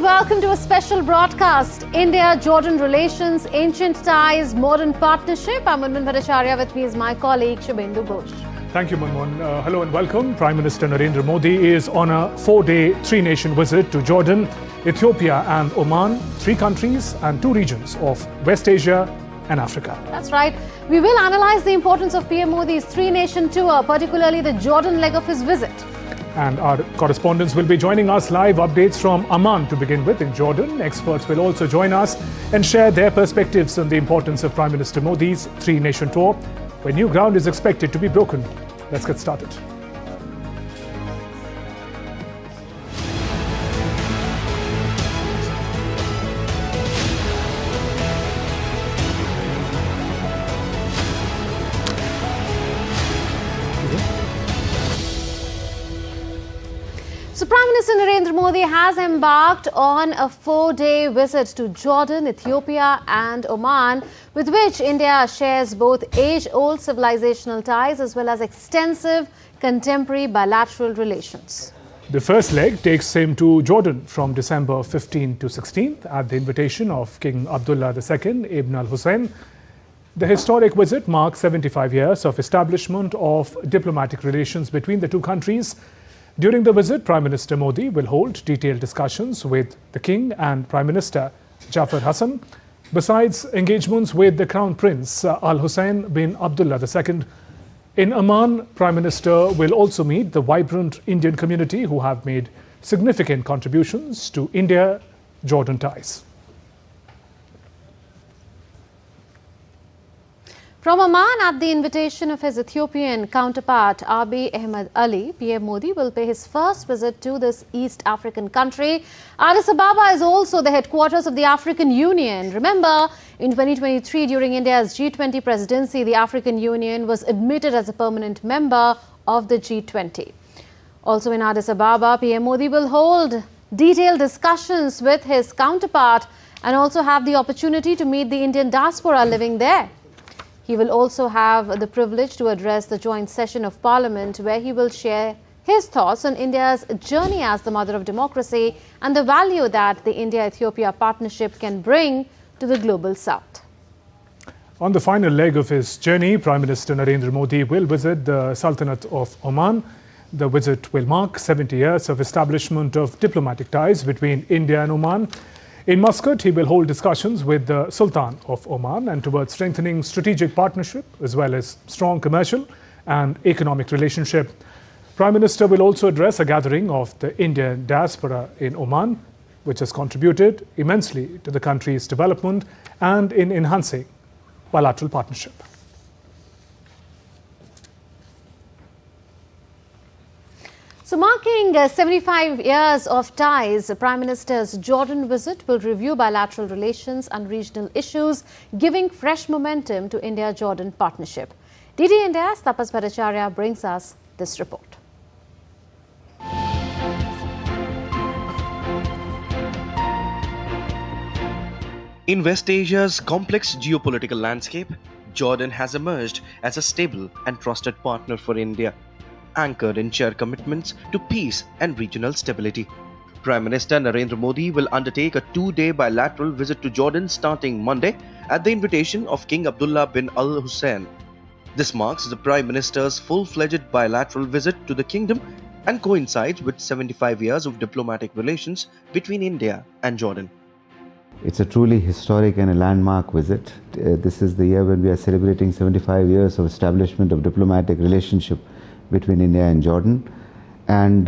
welcome to a special broadcast, India-Jordan Relations, Ancient Ties, Modern Partnership. I'm Munmun Bhattacharya. With me is my colleague Shubhendu Ghosh. Thank you, Munmun. Hello and welcome. Prime Minister Narendra Modi is on a 4-day, 3-nation visit to Jordan, Ethiopia and Oman, 3 countries and 2 regions of West Asia and Africa. That's right. We will analyze the importance of PM Modi's 3-nation tour, particularly the Jordan leg of his visit. And our correspondents will be joining us live. Updates from Amman to begin with in Jordan. Experts will also join us and share their perspectives on the importance of Prime Minister Modi's 3-nation tour, where new ground is expected to be broken. Let's get started. So Prime Minister Narendra Modi has embarked on a 4-day visit to Jordan, Ethiopia and Oman, with which India shares both age-old civilizational ties as well as extensive contemporary bilateral relations. The first leg takes him to Jordan from December 15 to 16th at the invitation of King Abdullah II Ibn al-Hussein. The historic visit marks 75 years of establishment of diplomatic relations between the 2 countries. During the visit, Prime Minister Modi will hold detailed discussions with the King and Prime Minister Jafar Hassan. Besides engagements with the Crown Prince Al Hussein bin Abdullah II. In Amman, Prime Minister will also meet the vibrant Indian community who have made significant contributions to India-Jordan ties. From Oman, at the invitation of his Ethiopian counterpart Abiy Ahmed Ali, PM Modi will pay his first visit to this East African country. Addis Ababa is also the headquarters of the African Union. Remember, in 2023, during India's G20 presidency, the African Union was admitted as a permanent member of the G20. Also in Addis Ababa, PM Modi will hold detailed discussions with his counterpart and also have the opportunity to meet the Indian diaspora living there. He will also have the privilege to address the joint session of Parliament, where he will share his thoughts on India's journey as the mother of democracy and the value that the India-Ethiopia partnership can bring to the global south. On the final leg of his journey, Prime Minister Narendra Modi will visit the Sultanate of Oman. The visit will mark 70 years of establishment of diplomatic ties between India and Oman. In Muscat, he will hold discussions with the Sultan of Oman and towards strengthening strategic partnership as well as strong commercial and economic relationship. Prime Minister will also address a gathering of the Indian diaspora in Oman, which has contributed immensely to the country's development and in enhancing bilateral partnership. So marking 75 years of ties, the Prime Minister's Jordan visit will review bilateral relations and regional issues, giving fresh momentum to India-Jordan partnership. DD India's Tapas Bhattacharya brings us this report. In West Asia's complex geopolitical landscape, Jordan has emerged as a stable and trusted partner for India, anchored in shared commitments to peace and regional stability. Prime Minister Narendra Modi will undertake a 2-day bilateral visit to Jordan starting Monday at the invitation of King Abdullah bin al-Hussein. This marks the Prime Minister's full-fledged bilateral visit to the kingdom and coincides with 75 years of diplomatic relations between India and Jordan. It's a truly historic and a landmark visit. This is the year when we are celebrating 75 years of establishment of diplomatic relationship between India and Jordan, and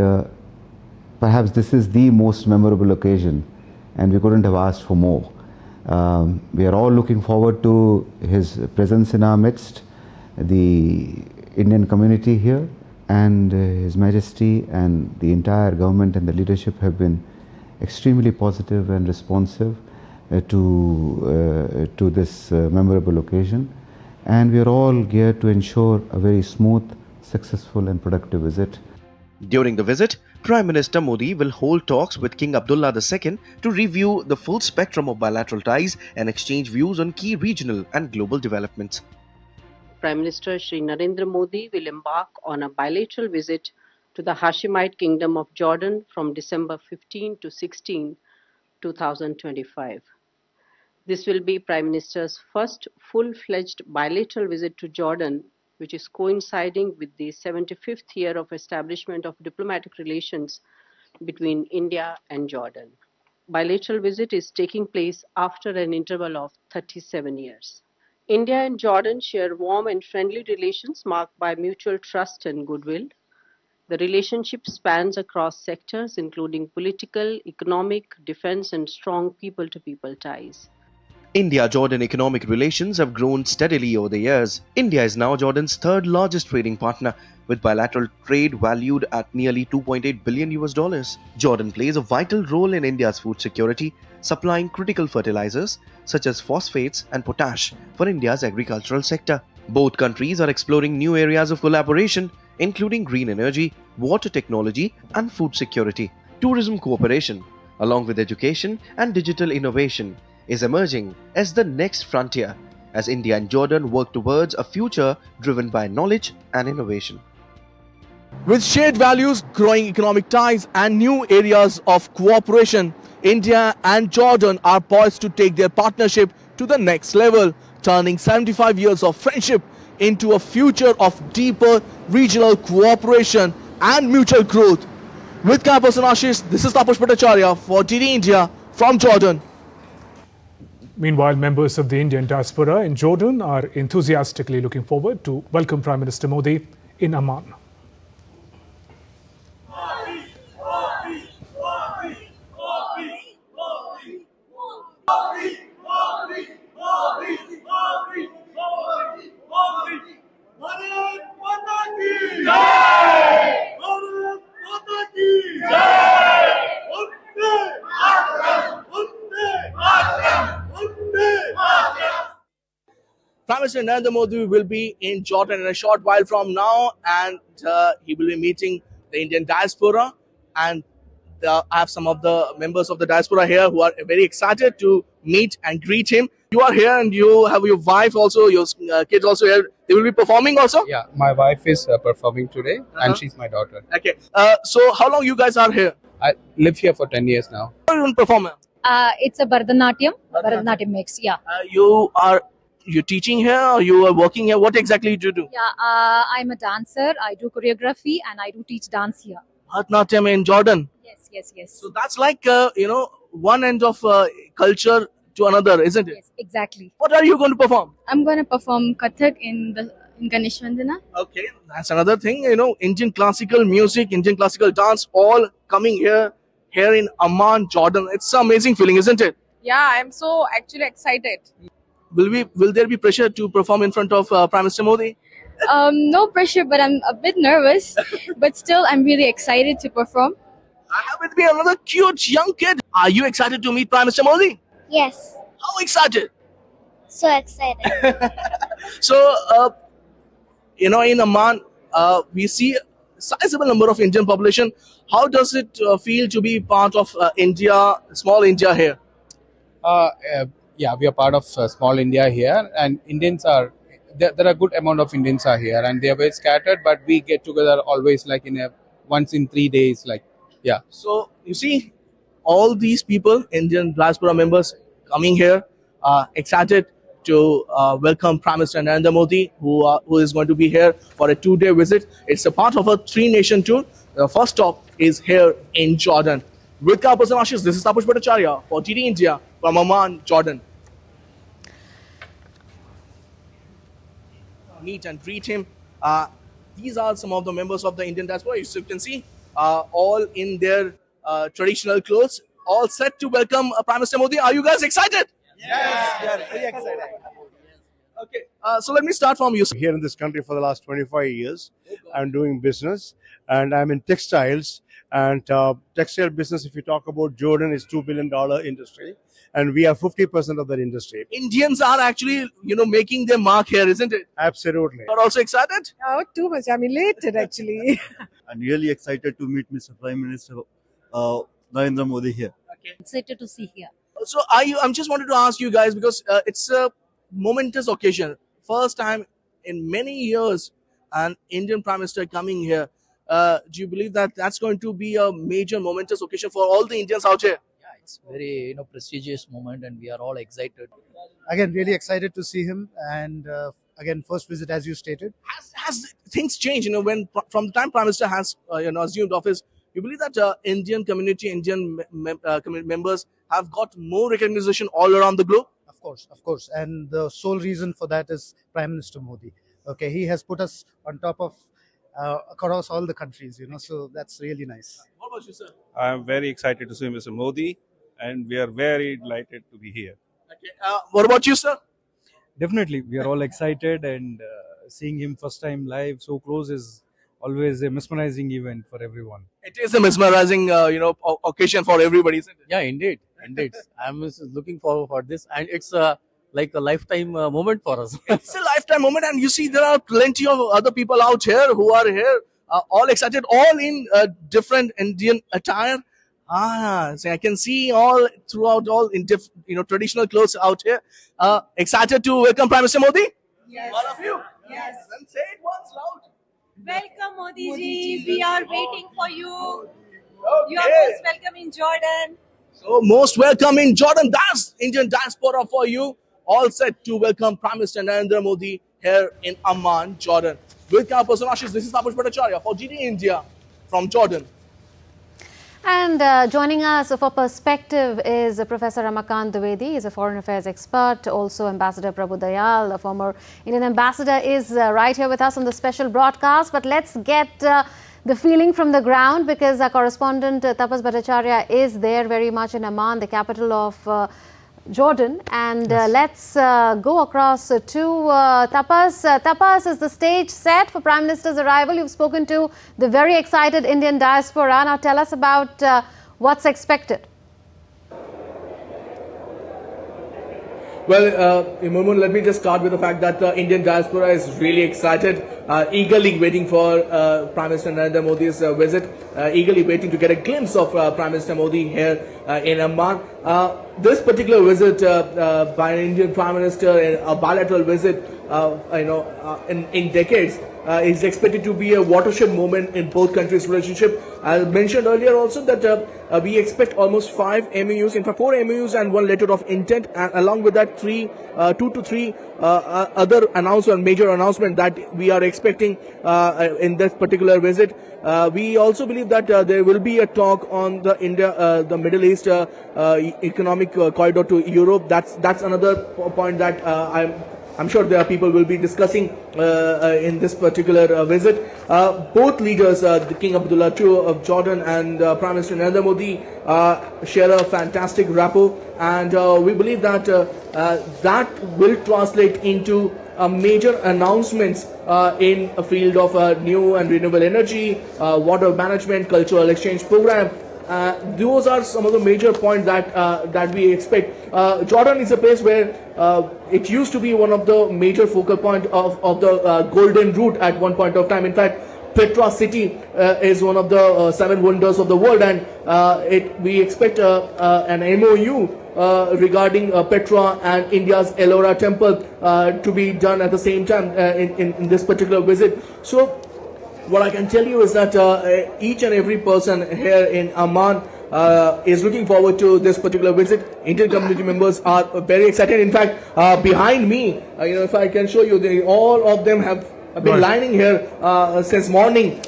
perhaps this is the most memorable occasion, and we couldn't have asked for more. We are all looking forward to his presence in our midst, the Indian community here, and His Majesty and the entire government and the leadership have been extremely positive and responsive to this memorable occasion, and we are all geared to ensure a very smooth, successful and productive visit. During the visit, Prime Minister Modi will hold talks with King Abdullah II to review the full spectrum of bilateral ties and exchange views on key regional and global developments. Prime Minister Shri Narendra Modi will embark on a bilateral visit to the Hashemite Kingdom of Jordan from December 15 to 16 2025. This will be Prime Minister's first full-fledged bilateral visit to Jordan, which is coinciding with the 75th year of establishment of diplomatic relations between India and Jordan. Bilateral visit is taking place after an interval of 37 years. India and Jordan share warm and friendly relations marked by mutual trust and goodwill. The relationship spans across sectors, including political, economic, defense, and strong people-to-people ties. India-Jordan economic relations have grown steadily over the years. India is now Jordan's third largest trading partner, with bilateral trade valued at nearly $2.8 billion. Jordan plays a vital role in India's food security, supplying critical fertilizers such as phosphates and potash for India's agricultural sector. Both countries are exploring new areas of collaboration, including green energy, water technology, and food security. Tourism cooperation, along with education and digital innovation, is emerging as the next frontier as India and Jordan work towards a future driven by knowledge and innovation. With shared values, growing economic ties, and new areas of cooperation, India and Jordan are poised to take their partnership to the next level, turning 75 years of friendship into a future of deeper regional cooperation and mutual growth. With Camperson Ashish, this is Tapush Bhattacharya for DD India from Jordan. Meanwhile, members of the Indian diaspora in Jordan are enthusiastically looking forward to welcome Prime Minister Modi in Amman. Prime Minister Narendra Modi will be in Jordan in a short while from now, and he will be meeting the Indian diaspora. And I have some of the members of the diaspora here who are very excited to meet and greet him. You are here, and you have your wife also, your kids also here. They will be performing also? Yeah, my wife is performing today, and she's my daughter. Okay. So how long you guys are here? I live here for 10 years now. How are you going to perform? It's a Bharatanatyam mix, yeah. You're teaching here, or you are working here? What exactly do you do? Yeah, I'm a dancer. I do choreography and I do teach dance here. Bharatanatyam in Jordan. Yes. So that's like, one end of culture to another, isn't it? Yes, exactly. What are you going to perform? I'm going to perform Kathak in Ganesh Vandana. Okay, that's another thing. Indian classical music, Indian classical dance, all coming here in Amman, Jordan. It's an amazing feeling, isn't it? Yeah, I'm so actually excited. Will there be pressure to perform in front of Prime Minister Modi? No pressure, but I'm a bit nervous. But still, I'm really excited to perform. I have with me another cute young kid. Are you excited to meet Prime Minister Modi? Yes, How excited? so excited. So, in Amman, we see a sizable number of Indian population. How does it feel to be part of India, small India here? Yeah, we are part of small India here, and Indians are there are a good amount of Indians are here, and they are very scattered, but we get together always like once in 3 days, like, yeah. So you see, all these people, Indian diaspora members, coming here, excited to welcome Prime Minister Narendra Modi, who is going to be here for a 2-day visit. It's a part of a 3-nation tour. The first stop is here in Jordan. With Camperson Ashish, this is Tapush Bhattacharya for DD India from Amman, Jordan. Meet and greet him. These are some of the members of the Indian diaspora. As you can see, all in their traditional clothes, all set to welcome Prime Minister Modi. Are you guys excited? Yes, we are very excited. Okay, so let me start from you. Here in this country for the last 25 years, I'm doing business, and I'm in textiles. And textile business, if you talk about Jordan, is $2 billion industry, and we are 50% of that industry. Indians are actually, making their mark here, isn't it? Absolutely. You're also excited? Oh, too much. I'm elated actually. I'm really excited to meet Mr. Prime Minister Narendra Modi here. Okay. Excited to see here. So I'm just wanted to ask you guys, because it's a momentous occasion. First time in many years an Indian Prime Minister coming here. Do you believe that that's going to be a major momentous occasion for all the Indians out here? Yeah, It's very prestigious moment, and we are all excited. Again, really excited to see him, and again, first visit as you stated. Has things changed? When from the time Prime Minister has assumed office, you believe that Indian community, Indian community members have got more recognition all around the globe? Of course, and the sole reason for that is Prime Minister Modi. Okay, he has put us on top of across all the countries, so that's really nice. What about you, sir? I am very excited to see Mr. Modi, and we are very delighted to be here. Okay. What about you, sir? Definitely, we are all excited, and seeing him first time live so close is always a mesmerizing event for everyone. It is a mesmerizing, occasion for everybody, isn't it? Yeah, indeed. I'm looking forward for this, and it's like a lifetime moment for us. It's a lifetime moment, and you see there are plenty of other people out here who are here, all excited, all in different Indian attire. So I can see all throughout, all in traditional clothes out here. Excited to welcome Prime Minister Modi. Yes. All of you. Yes. Then say it once loud. Welcome, Modi ji. We are waiting for you. Okay. You are most welcome in Jordan. So most welcome in Jordan. That's Indian diaspora for you. All set to welcome Prime Minister Narendra Modi here in Amman, Jordan. With our person Ashish, this is Tapash Bhattacharya for GD India from Jordan. And joining us for perspective is Professor Ramakant Dwivedi. He's a foreign affairs expert. Also Ambassador Prabhu Dayal, a former Indian ambassador, is right here with us on the special broadcast. But let's get the feeling from the ground, because our correspondent Tapas Bhattacharya is there very much in Amman, the capital of Jordan. And let's go across to Tapas. Tapas, is the stage set for Prime Minister's arrival? You've spoken to the very excited Indian diaspora. Now tell us about what's expected. Well, Murmun, let me just start with the fact that the Indian diaspora is really excited, eagerly waiting for Prime Minister Narendra Modi's visit, eagerly waiting to get a glimpse of Prime Minister Modi here in Amman. This particular visit by an Indian Prime Minister, a bilateral visit, in decades, is expected to be a watershed moment in both countries' relationship. I mentioned earlier also that we expect almost 5 MOUs, in fact 4 MOUs and 1 letter of intent, and along with that 2 to 3 other major announcement that we are expecting in this particular visit. We also believe that there will be a talk on the Middle East economic corridor to Europe. That's another point that I'm sure there are people will be discussing in this particular visit. Both leaders, the King Abdullah II of Jordan and Prime Minister Narendra Modi, share a fantastic rapport, and we believe that that will translate into major announcements in a field of new and renewable energy, water management, cultural exchange program. Those are some of the major points that we expect. Jordan is a place where it used to be one of the major focal point of the Golden Route at one point of time. In fact, Petra city is one of the 7 wonders of the world, and we expect an MOU regarding Petra and India's Ellora temple to be done at the same time in this particular visit. So what I can tell you is that each and every person here in Amman is looking forward to this particular visit. Indian community members are very excited. In fact, behind me, if I can show you, all of them have been lining here since morning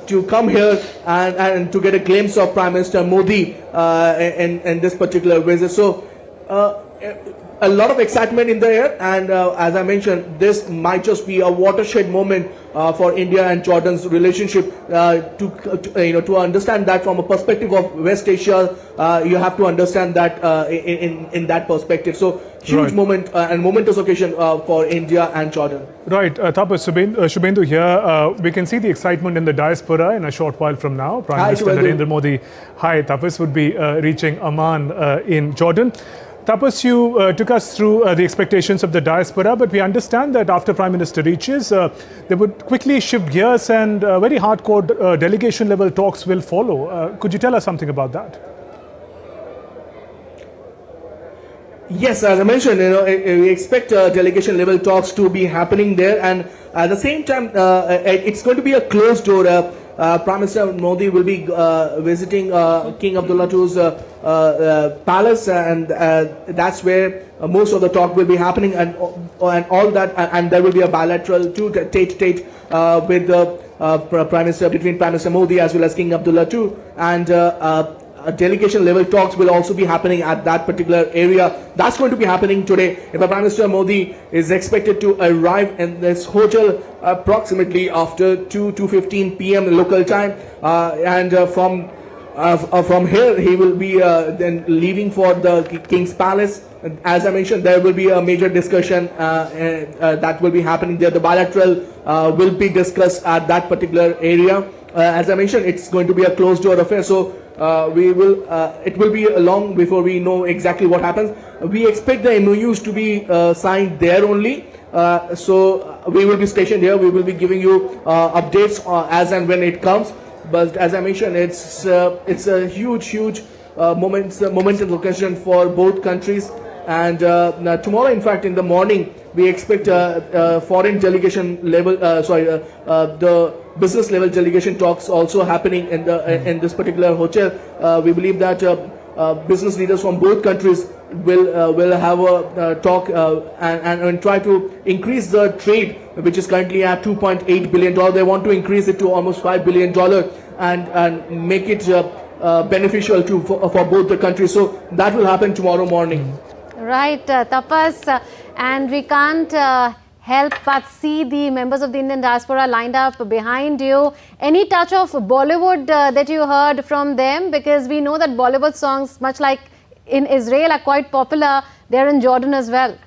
to come here and to get a glimpse of Prime Minister Modi in this particular visit. So a lot of excitement in the air, and as I mentioned, this might just be a watershed moment for India and Jordan's relationship. To understand that from a perspective of West Asia, you have to understand that in that perspective. So huge moment and momentous occasion for India and Jordan. Right, Tapas, Shubhendu here. We can see the excitement in the diaspora in a short while from now. Prime Minister Narendra Modi, Tapas, would be reaching Amman in Jordan. Tapas, you took us through the expectations of the diaspora, but we understand that after Prime Minister reaches, they would quickly shift gears, and very hardcore delegation level talks will follow. Could you tell us something about that? Yes, as I mentioned, we expect delegation level talks to be happening there, and at the same time, it's going to be a closed door. Prime Minister Modi will be visiting King Abdullah II's palace, and that's where most of the talk will be happening, and all that, and there will be a bilateral tete-a-tete with the between Prime Minister Modi as well as King Abdullah II, and delegation level talks will also be happening at that particular area. That's going to be happening today. Prime Minister Modi is expected to arrive in this hotel approximately after 2:15 p.m. local time, and from here he will be then leaving for the King's Palace. As I mentioned, there will be a major discussion that will be happening there. The bilateral will be discussed at that particular area. As I mentioned, it's going to be a closed door affair, so it will be long before we know exactly what happens. We expect the MOUs to be signed there only. So we will be stationed here. We will be giving you updates as and when it comes. But as I mentioned, it's a huge momentum occasion for both countries. And tomorrow, in fact, in the morning, we expect foreign delegation level, the business level delegation talks also happening in this particular hotel. We believe that business leaders from both countries will have a talk and try to increase the trade, which is currently at $2.8 billion. They want to increase it to almost $5 billion and make it beneficial for both the countries. So that will happen tomorrow morning. Right, Tapas, and we can't help but see the members of the Indian diaspora lined up behind you. Any touch of Bollywood that you heard from them? Because we know that Bollywood songs, much like in Israel, are quite popular. They're in Jordan as well.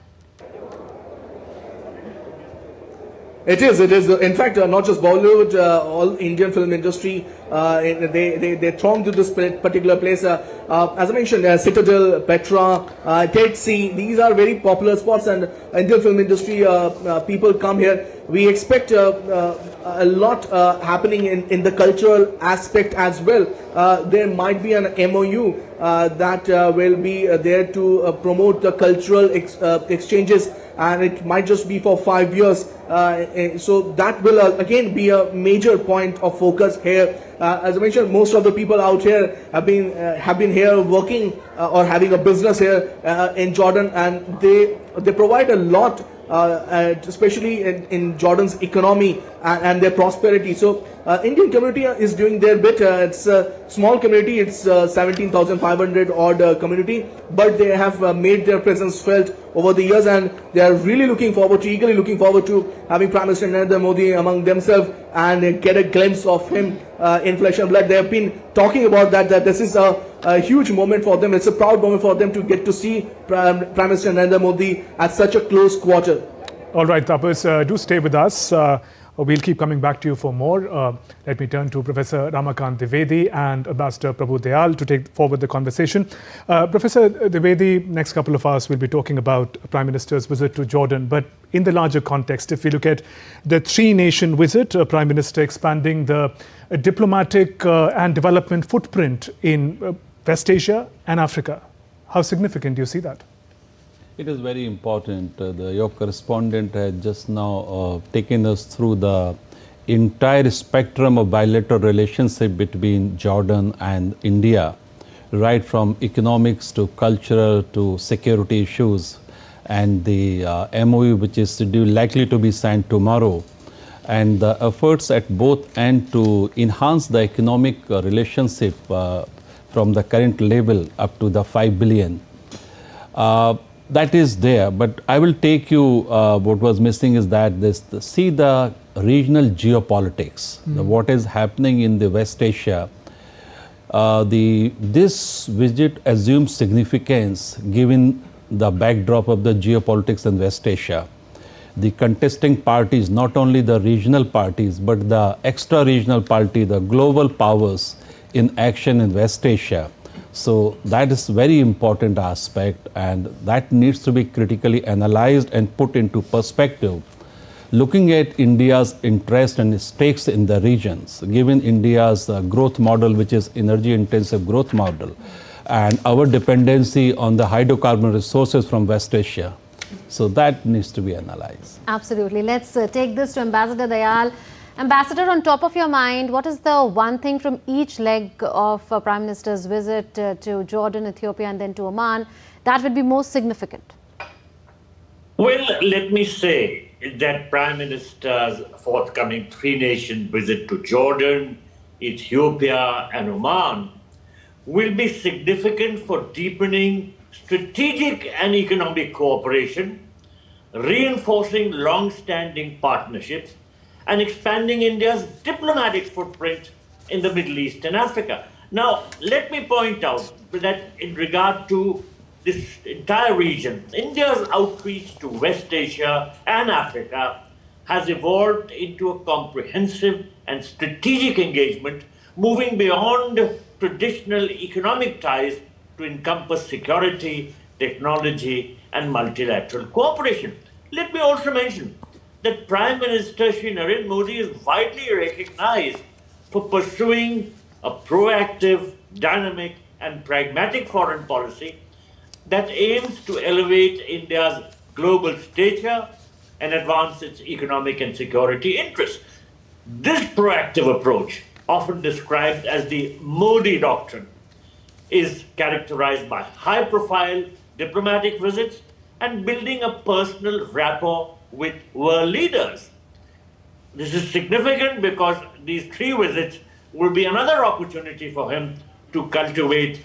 It is. In fact, not just Bollywood, all Indian film industry, they throng to this particular place. As I mentioned, Citadel, Petra, Dead Sea, these are very popular spots, and Indian film industry people come here. We expect a lot happening in the cultural aspect as well. There might be an MOU that will be there to promote the cultural exchanges, and it might just be for 5 years. So that will again be a major point of focus here. As I mentioned, most of the people out here have been here working or having a business here in Jordan, and they provide a lot, especially in Jordan's economy and their prosperity. So Indian community is doing their bit. It's a small community. It's 17,500 odd community, but they have made their presence felt over the years, and they are really eagerly looking forward to having Prime Minister Narendra Modi among themselves and get a glimpse of him in flesh and blood. They have been talking about that this is a huge moment for them. It's a proud moment for them to get to see Prime Minister Narendra Modi at such a close quarter. All right, Tapas, do stay with us. We'll keep coming back to you for more. Let me turn to Professor Ramakant Dwivedi and Ambassador Prabhu Dayal to take forward the conversation. Professor Dwivedi, next couple of hours we'll be talking about Prime Minister's visit to Jordan. But in the larger context, if we look at the three-nation visit, Prime Minister expanding the diplomatic and development footprint in West Asia and Africa, how significant do you see that? It is very important. Your correspondent had just now taken us through the entire spectrum of bilateral relationship between Jordan and India, right from economics to cultural to security issues, and the MOU which is likely to be signed tomorrow, and the efforts at both ends to enhance the economic relationship from the current level up to the 5 billion. That is there, but I will take you, what was missing is that see the regional geopolitics, what is happening in the West Asia. This visit assumes significance given the backdrop of the geopolitics in West Asia. The contesting parties, not only the regional parties, but the extra-regional party, the global powers in action in West Asia. So that is very important aspect, and that needs to be critically analyzed and put into perspective. Looking at India's interest and stakes in the regions, given India's growth model, which is energy intensive growth model, and our dependency on the hydrocarbon resources from West Asia. So that needs to be analyzed. Absolutely. Let's take this to Ambassador Dayal. Ambassador, on top of your mind, what is the one thing from each leg of Prime Minister's visit to Jordan, Ethiopia and then to Oman that would be most significant? Well, let me say that Prime Minister's forthcoming three-nation visit to Jordan, Ethiopia and Oman will be significant for deepening strategic and economic cooperation, reinforcing long-standing partnerships, and expanding India's diplomatic footprint in the Middle East and Africa. Now, let me point out that in regard to this entire region, India's outreach to West Asia and Africa has evolved into a comprehensive and strategic engagement, moving beyond traditional economic ties to encompass security, technology, and multilateral cooperation. Let me also mention that Prime Minister Shri Narendra Modi is widely recognized for pursuing a proactive, dynamic, and pragmatic foreign policy that aims to elevate India's global stature and advance its economic and security interests. This proactive approach, often described as the Modi Doctrine, is characterized by high-profile diplomatic visits and building a personal rapport with world leaders. This is significant because these three visits will be another opportunity for him to cultivate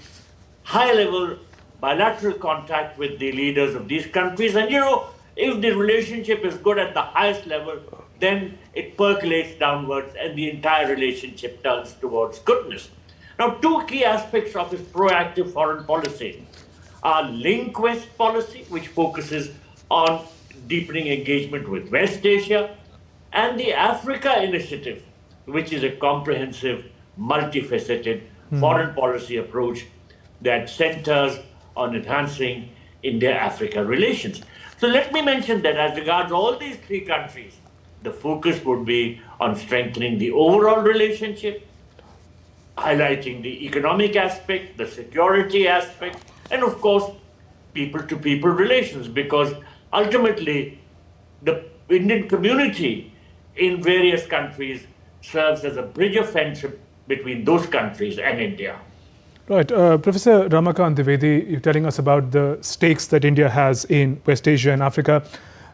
high-level bilateral contact with the leaders of these countries. And if the relationship is good at the highest level, then it percolates downwards and the entire relationship turns towards goodness. Now, two key aspects of his proactive foreign policy are Link West policy, which focuses on deepening engagement with West Asia, and the Africa Initiative, which is a comprehensive, multifaceted foreign policy approach that centers on enhancing India-Africa relations. So let me mention that as regards all these three countries, the focus would be on strengthening the overall relationship, highlighting the economic aspect, the security aspect, and of course, people-to-people relations, because ultimately, the Indian community in various countries serves as a bridge of friendship between those countries and India. Right. Professor Ramakant Dwivedi, you're telling us about the stakes that India has in West Asia and Africa.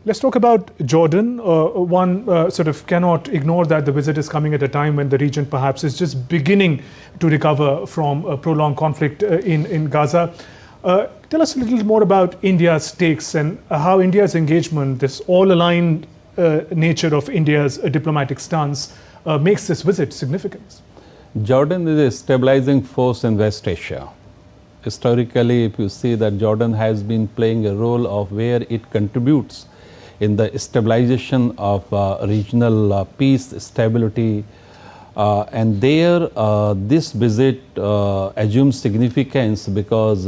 Let's talk about Jordan. One sort of cannot ignore that the visit is coming at a time when the region perhaps is just beginning to recover from a prolonged conflict in Gaza. Tell us a little more about India's stakes and how India's engagement, this all-aligned nature of India's diplomatic stance, makes this visit significant. Jordan is a stabilizing force in West Asia. Historically, if you see that Jordan has been playing a role of where it contributes in the stabilization of regional peace, stability, and there this visit assumes significance because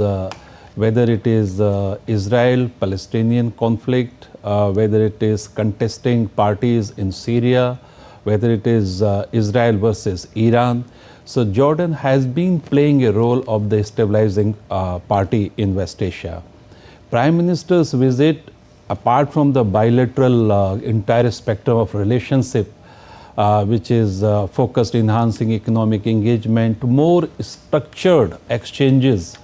whether it is Israel-Palestinian conflict, whether it is contesting parties in Syria, whether it is Israel versus Iran. So Jordan has been playing a role of the stabilizing party in West Asia. Prime Minister's visit, apart from the bilateral entire spectrum of relationship, which is focused enhancing economic engagement, more structured exchanges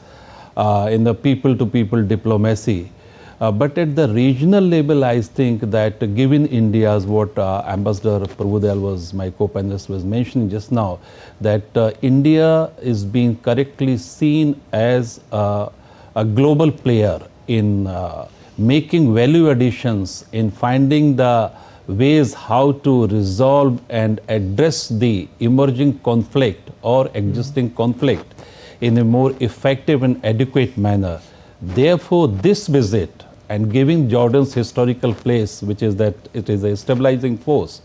in the people-to-people diplomacy. But at the regional level, I think that given India's what Ambassador Prabhudayal was, my co-panelist was mentioning just now, that India is being correctly seen as a global player in making value additions, in finding the ways how to resolve and address the emerging conflict or existing conflict in a more effective and adequate manner. Therefore, this visit and giving Jordan's historical place, which is that it is a stabilizing force,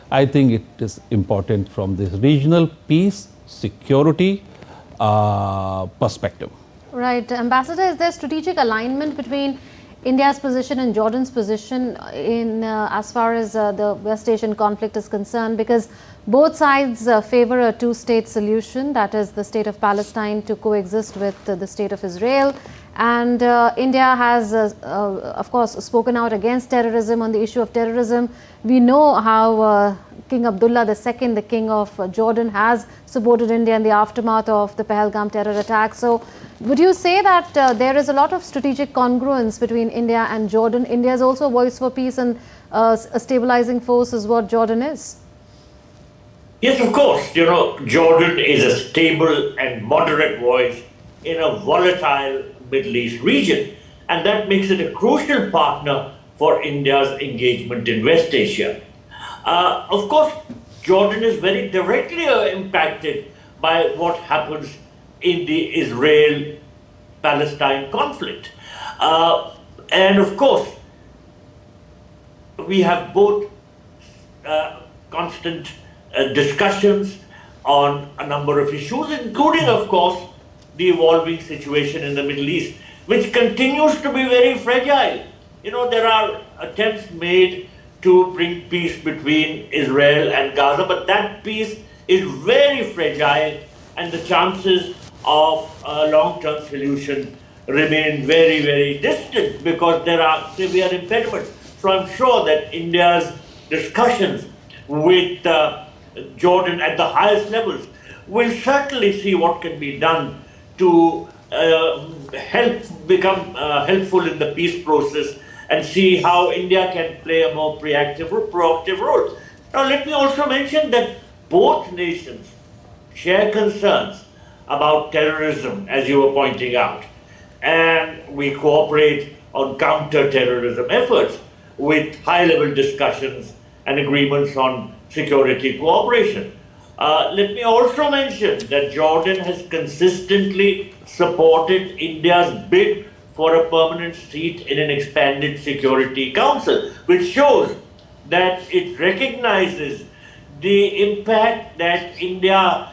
I think it is important from this regional peace, security perspective. Right. Ambassador, is there strategic alignment between India's position and Jordan's position in as far as the West Asian conflict is concerned? Because both sides favor a two-state solution, that is the state of Palestine to coexist with the state of Israel. And India has, of course, spoken out against terrorism on the issue of terrorism. We know how King Abdullah II, the King of Jordan, has supported India in the aftermath of the Pahalgam terror attack. So would you say that there is a lot of strategic congruence between India and Jordan? India is also a voice for peace and a stabilizing force is what Jordan is. Yes, of course. You know, Jordan is a stable and moderate voice in a volatile Middle East region. And that makes it a crucial partner for India's engagement in West Asia. Of course, Jordan is very directly impacted by what happens in the Israel-Palestine conflict. And of course, we have both constant discussions on a number of issues, including, of course, the evolving situation in the Middle East, which continues to be very fragile. You know, there are attempts made to bring peace between Israel and Gaza, but that peace is very fragile, and the chances of a long-term solution remain very, very distant because there are severe impediments. So I'm sure that India's discussions with Jordan at the highest levels will certainly see what can be done to become helpful in the peace process and see how India can play a more proactive role. Now, let me also mention that both nations share concerns about terrorism, as you were pointing out, and we cooperate on counter-terrorism efforts with high-level discussions and agreements on security cooperation. Let me also mention that Jordan has consistently supported India's bid for a permanent seat in an expanded Security Council, which shows that it recognizes the impact that India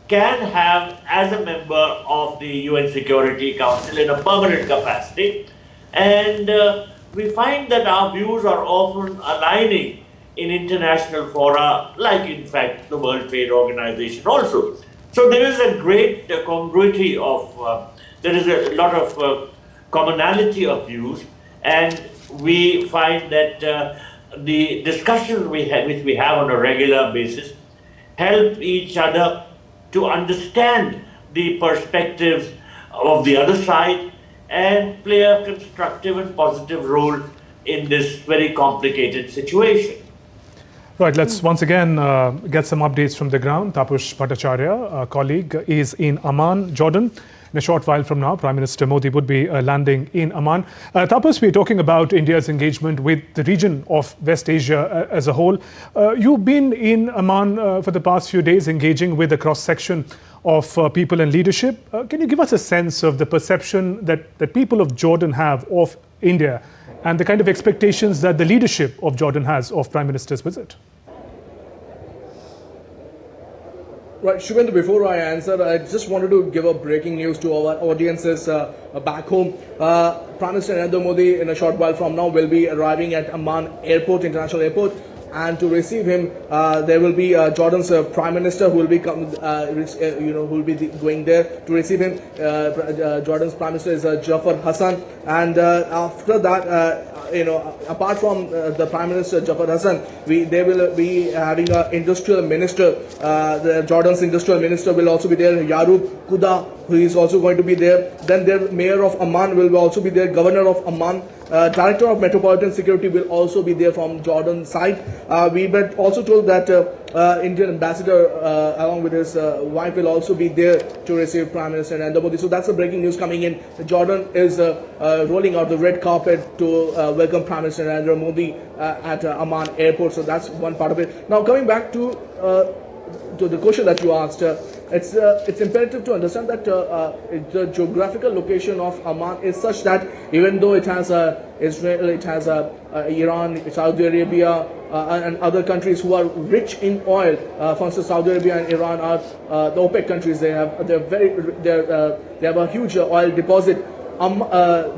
can have as a member of the UN Security Council in a permanent capacity. And we find that our views are often aligning in international fora, like in fact the World Trade Organization also. So there is a great congruity of, there is a lot of commonality of views, and we find that the discussions which we have on a regular basis help each other to understand the perspectives of the other side and play a constructive and positive role in this very complicated situation. Right, let's once again get some updates from the ground. Tapush Bhattacharya, our colleague, is in Amman, Jordan. In a short while from now, Prime Minister Modi would be landing in Amman. Tapush, we're talking about India's engagement with the region of West Asia as a whole. You've been in Amman for the past few days, engaging with a cross-section of people and leadership. Can you give us a sense of the perception that people of Jordan have of India and the kind of expectations that the leadership of Jordan has of Prime Minister's visit? Right, Shubhendu, before I answer, I just wanted to give a breaking news to our audiences back home. Prime Minister Narendra Modi, in a short while from now, will be arriving at Amman Airport, International Airport. And to receive him, there will be Jordan's Prime Minister who will be going there to receive him. Jordan's Prime Minister is Jafar Hassan, and after that, apart from the Prime Minister Jafar Hassan, they will be having an industrial minister. Jordan's industrial minister will also be there, Yarub Kuda, who is also going to be there. Then their mayor of Amman will also be there, governor of Amman. Director of Metropolitan Security will also be there from Jordan side. We were also told that Indian ambassador along with his wife will also be there to receive Prime Minister Narendra Modi. So that's the breaking news coming in. Jordan is rolling out the red carpet to welcome Prime Minister Narendra Modi at Amman Airport. So that's one part of it. Now coming back to the question that you asked, it's imperative to understand that the geographical location of Amman is such that even though it has Israel, it has Iran, Saudi Arabia, and other countries who are rich in oil. For instance, Saudi Arabia and Iran are the OPEC countries. They have a huge oil deposit.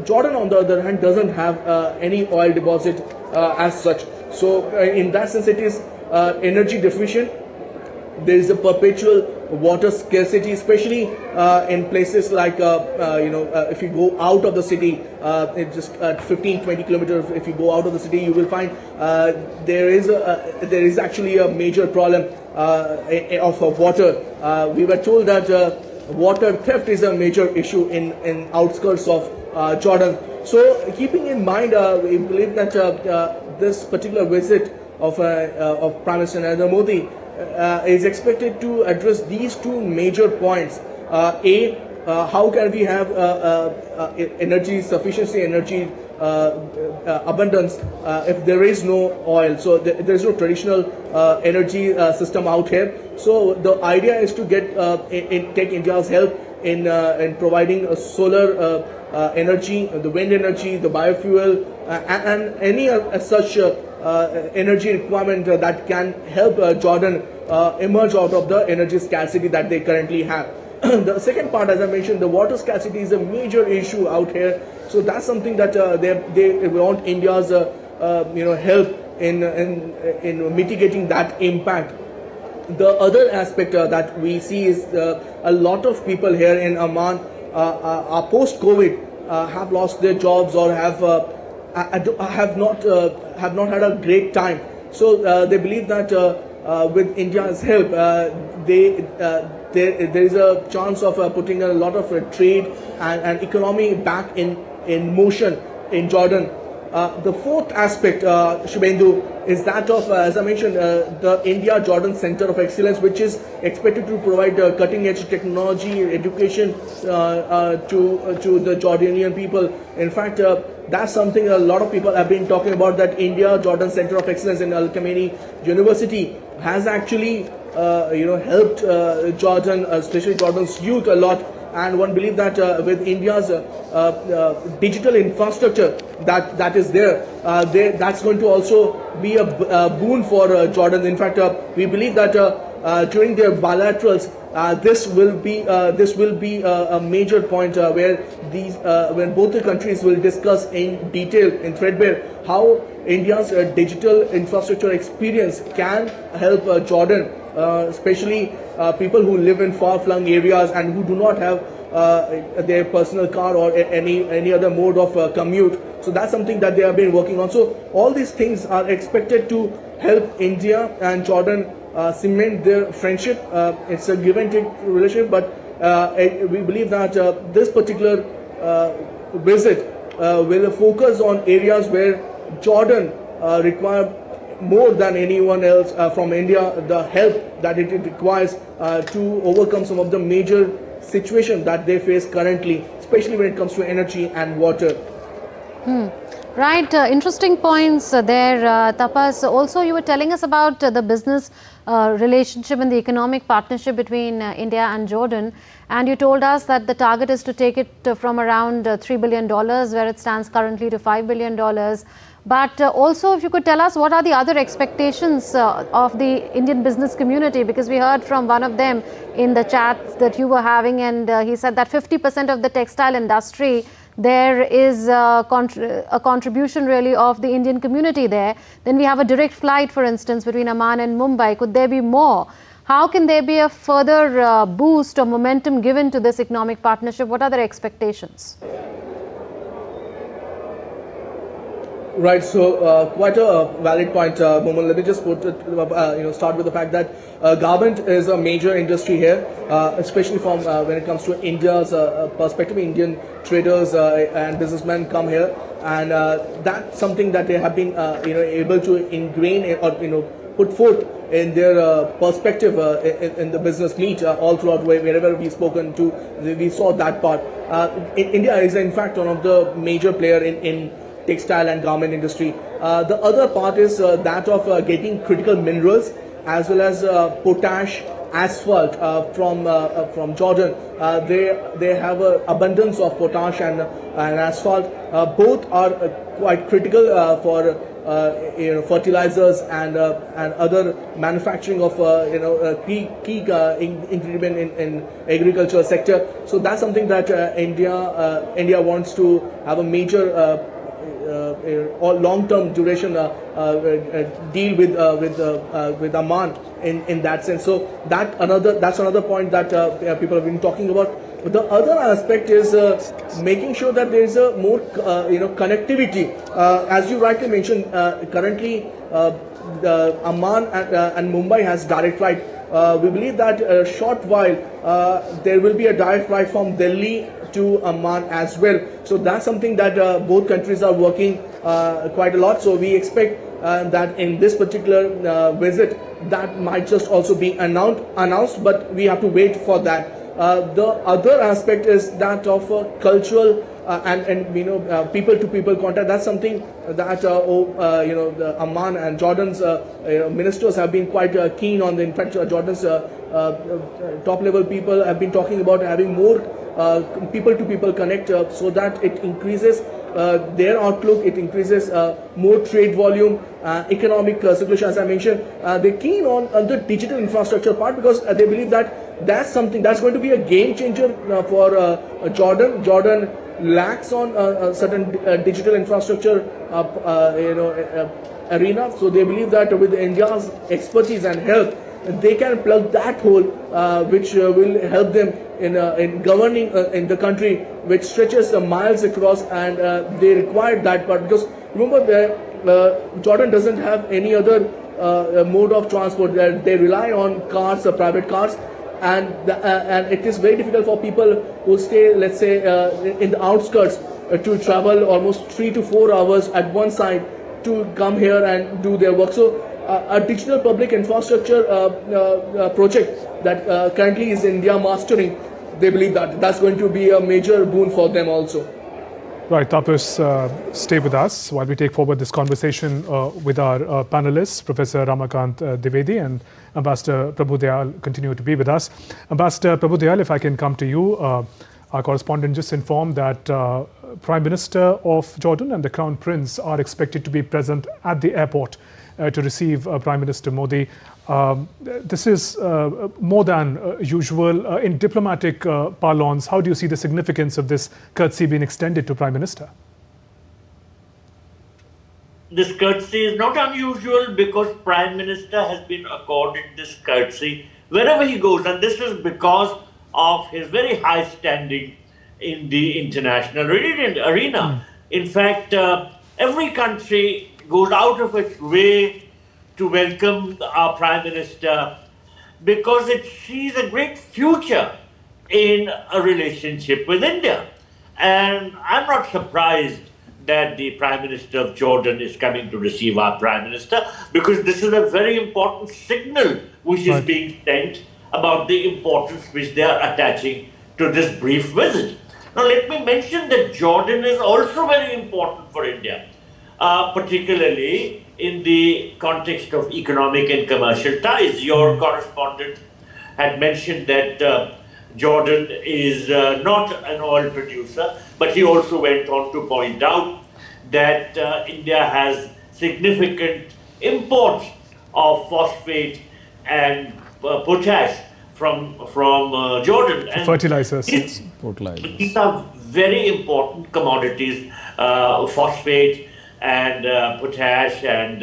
Jordan, on the other hand, doesn't have any oil deposit as such. So in that sense, it is energy deficient. There is a perpetual water scarcity, especially in places like if you go out of the city, it's just 15-20 kilometers. If you go out of the city, you will find there is actually a major problem of water. We were told that water theft is a major issue in outskirts of Jordan. So keeping in mind, we believe that this particular visit of Prime Minister Narendra Modi is expected to address these two major points. How can we have energy sufficiency, energy abundance if there is no oil? So there is no traditional energy system out here. So the idea is to take India's help in providing a solar energy, the wind energy, the biofuel, and any such energy requirement that can help Jordan emerge out of the energy scarcity that they currently have. The second part, as I mentioned, the water scarcity is a major issue out here. So that's something that they want India's help in mitigating that impact. The other aspect that we see is a lot of people here in Amman are post-COVID have lost their jobs or have not had a great time. So they believe that with India's help, there is a chance of putting a lot of trade and economy back in motion in Jordan. The fourth aspect, Shubhendu, is that of, as I mentioned, the India-Jordan Center of Excellence, which is expected to provide cutting-edge technology, education to the Jordanian people. In fact, that's something a lot of people have been talking about, that India-Jordan Center of Excellence in Al Khamenei University has actually helped Jordan, especially Jordan's youth, a lot. And one believes that with India's digital infrastructure that is there, that's going to also be a boon for Jordan. In fact, we believe that during their bilaterals, this will be a major point where when both the countries will discuss in detail, in threadbare, how India's digital infrastructure experience can help Jordan, especially people who live in far-flung areas and who do not have their personal car or any other mode of commute. So that's something that they have been working on. So all these things are expected to help India and Jordan cement their friendship. It's a give and take relationship, but we believe that this particular visit will focus on areas where Jordan require more than anyone else from India, the help that it requires to overcome some of the major situations that they face currently, especially when it comes to energy and water. Right, interesting points there, Tapas. Also, you were telling us about the business relationship and the economic partnership between India and Jordan, and you told us that the target is to take it from around $3 billion, where it stands currently, to $5 billion. But also, if you could tell us what are the other expectations of the Indian business community, because we heard from one of them in the chat that you were having, and he said that 50% of the textile industry, there is a contribution really of the Indian community there. Then we have a direct flight, for instance, between Amman and Mumbai. Could there be more? How can there be a further boost or momentum given to this economic partnership? What are their expectations? Right, so quite a valid point, Moman. Let me just start with the fact that garment is a major industry here, especially from when it comes to India's perspective. Indian traders and businessmen come here, and that's something that they have been able to ingrain or put forth in their perspective in the business meet all throughout wherever we've spoken to. We saw that part. India is in fact one of the major player in textile and garment industry. The other part is that of getting critical minerals as well as potash, asphalt from Jordan. They have an abundance of potash and asphalt. Both are quite critical for fertilizers and other manufacturing of key ingredient in agriculture sector. So that's something that India wants to have a major long-term duration deal with Amman in that sense. So that's another point that people have been talking about. The other aspect is making sure that there is a more connectivity. As you rightly mentioned, currently Amman and Mumbai has direct flight. We believe that a short while there will be a direct flight from Delhi to Amman as well. So that's something that both countries are working quite a lot. So we expect that in this particular visit that might just also be announced, but we have to wait for that. The other aspect is that of cultural and people-to-people contact. That's something that the Amman and Jordan's ministers have been quite keen on. In fact, Jordan's top-level people have been talking about having more people-to-people connect so that it increases their outlook, it increases more trade volume, economic circulation. As I mentioned, they're keen on the digital infrastructure part because they believe that that's something that's going to be a game changer for Jordan. Jordan lacks on certain digital infrastructure arena, so they believe that with India's expertise and help, they can plug that hole, which will help them in governing in the country, which stretches miles across, and they require that part because remember, Jordan doesn't have any other mode of transport. They rely on cars, private cars, and it is very difficult for people who stay, let's say, in the outskirts to travel almost 3 to 4 hours at one side to come here and do their work. So a digital public infrastructure project that currently is India mastering, they believe that that's going to be a major boon for them also. Right, Tapas, stay with us while we take forward this conversation with our panelists, Professor Ramakant Dwivedi and Ambassador Prabhu Dayal continue to be with us. Ambassador Prabhu Dayal, if I can come to you, our correspondent just informed that Prime Minister of Jordan and the Crown Prince are expected to be present at the airport to receive Prime Minister Modi. This is more than usual. In diplomatic parlance, how do you see the significance of this courtesy being extended to Prime Minister? This courtesy is not unusual because Prime Minister has been accorded this courtesy wherever he goes, and this is because of his very high standing in the international arena. In fact, every country goes out of its way to welcome our Prime Minister because it sees a great future in a relationship with India. And I'm not surprised that the Prime Minister of Jordan is coming to receive our Prime Minister because this is a very important signal which is being sent about the importance which they are attaching to this brief visit. Now let me mention that Jordan is also very important for India, particularly in the context of economic and commercial ties. Your correspondent had mentioned that Jordan is not an oil producer, but he also went on to point out that India has significant imports of phosphate and potash from Jordan. And fertilizers. These are very important commodities, phosphate and potash and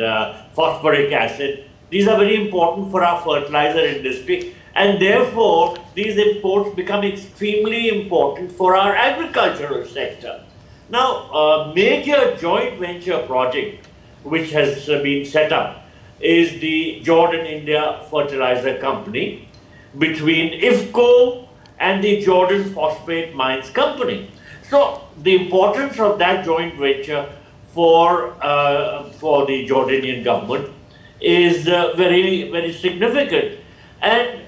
phosphoric acid. These are very important for our fertilizer industry, and therefore these imports become extremely important for our agricultural sector. Now, a major joint venture project which has been set up is the Jordan-India Fertilizer Company between IFCO and the Jordan Phosphate Mines Company. So the importance of that joint venture for the Jordanian government is very, very significant, and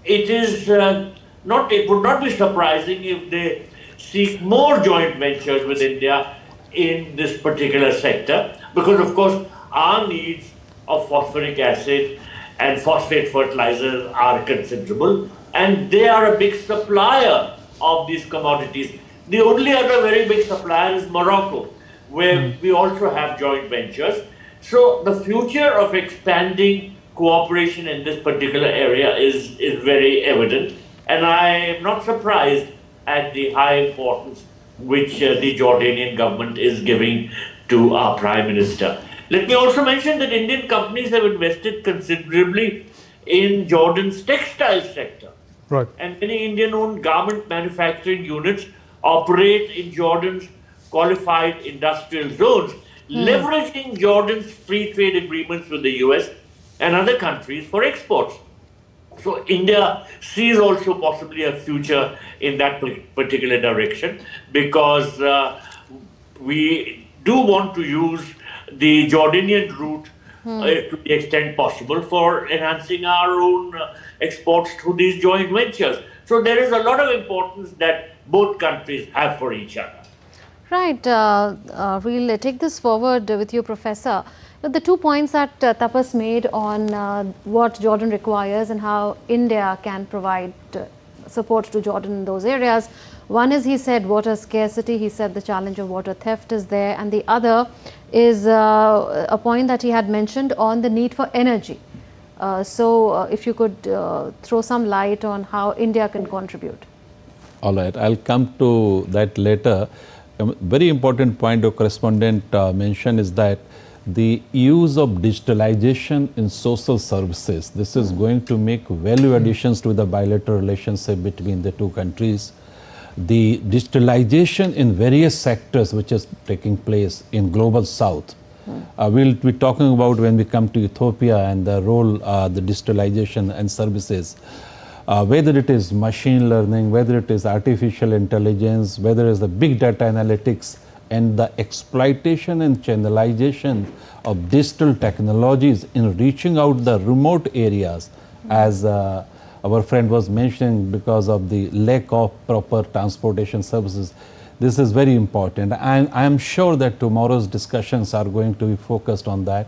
it is it would not be surprising if they seek more joint ventures with India in this particular sector, because of course our needs of phosphoric acid and phosphate fertilizers are considerable, and they are a big supplier of these commodities. The only other very big supplier is Morocco, where we also have joint ventures. So the future of expanding cooperation in this particular area is very evident, and I am not surprised at the high importance which the Jordanian government is giving to our Prime Minister. Let me also mention that Indian companies have invested considerably in Jordan's textile sector. Right. And many Indian-owned garment manufacturing units operate in Jordan's qualified industrial zones, leveraging Jordan's free trade agreements with the US and other countries for exports. So India sees also possibly a future in that particular direction, because we do want to use the Jordanian route to the extent possible for enhancing our own exports through these joint ventures. So there is a lot of importance that both countries have for each other. Right. We'll take this forward with you, Professor. The 2 points that Tapas made on what Jordan requires and how India can provide support to Jordan in those areas. One is, he said, water scarcity. He said the challenge of water theft is there. And the other is a point that he had mentioned on the need for energy. So if you could throw some light on how India can contribute. All right, I'll come to that later. A very important point your correspondent mentioned is that the use of digitalization in social services, this is going to make value additions to the bilateral relationship between the two countries. The digitalization in various sectors which is taking place in global south, we'll be talking about when we come to Ethiopia and the role the digitalization and services, whether it is machine learning, whether it is artificial intelligence, whether it is the big data analytics, and the exploitation and channelization of digital technologies in reaching out the remote areas, as our friend was mentioning, because of the lack of proper transportation services. This is very important. And I am sure that tomorrow's discussions are going to be focused on that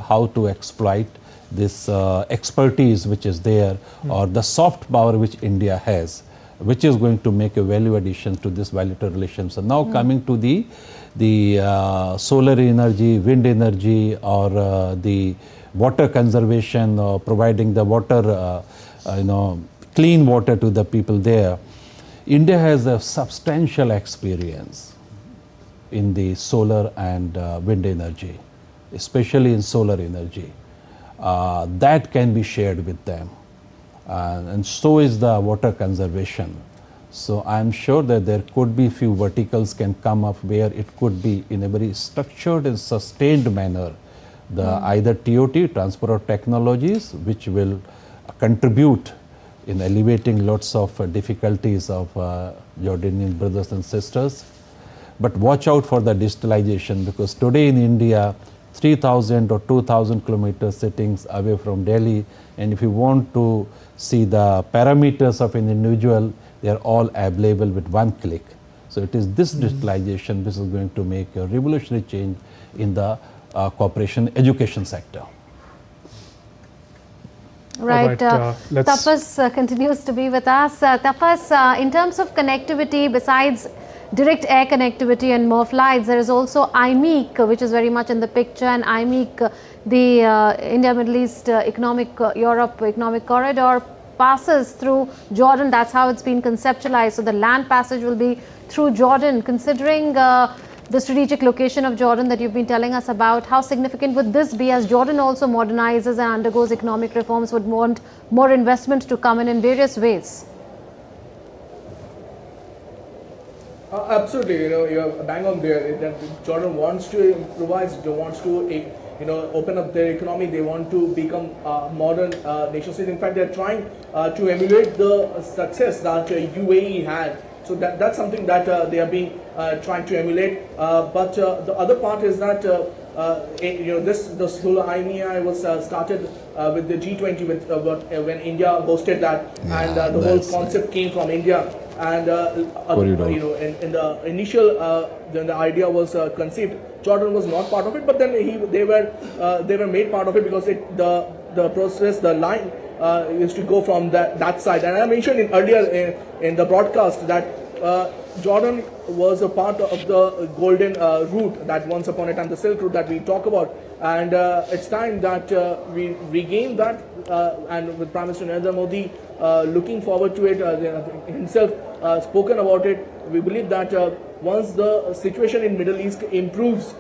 how to exploit this expertise which is there, or the soft power which India has, which is going to make a value addition to this bilateral relations. So now coming to the solar energy, wind energy, or the water conservation, or providing the water, clean water to the people there. India has a substantial experience in the solar and wind energy, especially in solar energy. That can be shared with them. And so is the water conservation. So I am sure that there could be few verticals can come up where it could be in a very structured and sustained manner, the either TOT, transport of technologies, which will contribute in alleviating lots of difficulties of Jordanian brothers and sisters. But watch out for the digitalization, because today in India, 3,000 or 2,000 kilometers sitting away from Delhi, and if you want to see the parameters of an individual, they are all available with one click. So it is this digitalization which is going to make a revolutionary change in the cooperation education sector. Right. Tapas continues to be with us. Tapas, in terms of connectivity, besides direct air connectivity and more flights, there is also IMEEC, which is very much in the picture, and IMEEC, the India-Middle East Europe Economic Corridor, passes through Jordan. That's how it's been conceptualized. So the land passage will be through Jordan. Considering the strategic location of Jordan that you've been telling us about, how significant would this be as Jordan also modernizes and undergoes economic reforms, would want more investment to come in various ways? Absolutely, you're bang on there. That Jordan wants to improvise, wants to open up their economy. They want to become a modern nation state. In fact, they're trying to emulate the success that UAE had. So that's something that they have been trying to emulate. But the other part is that this whole IMEEC was started with the G20 when India hosted that, and the whole concept came from India. And in the initial, when the idea was conceived, Jordan was not part of it, but then they were made part of it, because the process, the line is to go from that side. And I mentioned earlier in the broadcast that Jordan was a part of the golden route, that once upon a time, the Silk Route that we talk about. And it's time that we regain that, and with Prime Minister Narendra Modi looking forward to it, himself spoken about it. We believe that once the situation in Middle East improves,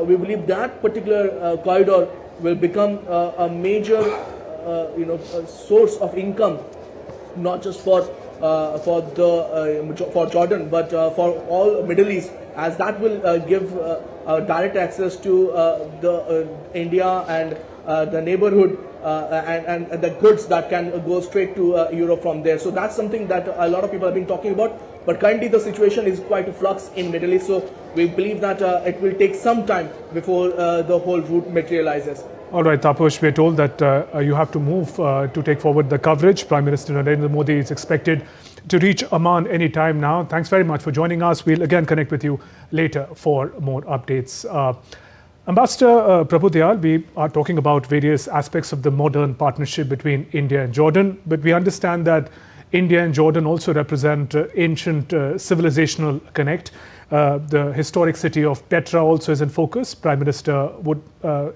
we believe that particular corridor will become a major source of income, not just for Jordan, but for all Middle East, as that will give direct access to the India and the neighborhood and the goods that can go straight to Europe from there. So that's something that a lot of people have been talking about. But currently the situation is quite a flux in Middle East, so we believe that it will take some time before the whole route materializes. All right, Taposh, we are told that you have to move to take forward the coverage. Prime Minister Narendra Modi is expected to reach Amman any time now. Thanks very much for joining us. We'll again connect with you later for more updates. Ambassador Prabhu Dayal, we are talking about various aspects of the modern partnership between India and Jordan, but we understand that India and Jordan also represent ancient civilizational connect. The historic city of Petra also is in focus. Prime Minister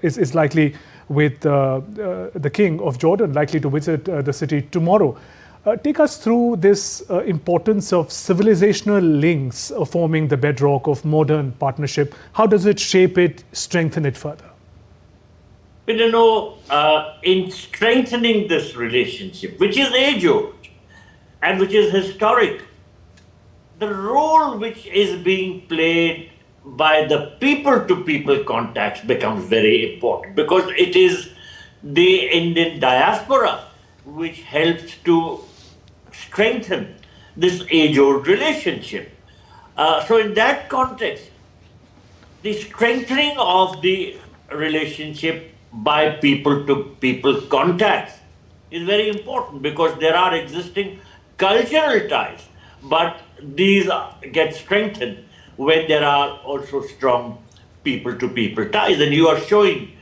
is likely with the King of Jordan, likely to visit the city tomorrow. Take us through this importance of civilizational links forming the bedrock of modern partnership. How does it shape it, strengthen it further? In strengthening this relationship, which is age-old and which is historic, the role which is being played by the people-to-people contacts becomes very important, because it is the Indian diaspora which helps to strengthen this age-old relationship. So in that context, the strengthening of the relationship by people-to-people contacts is very important, because there are existing cultural ties, but these get strengthened when there are also strong people-to-people ties. And you are showing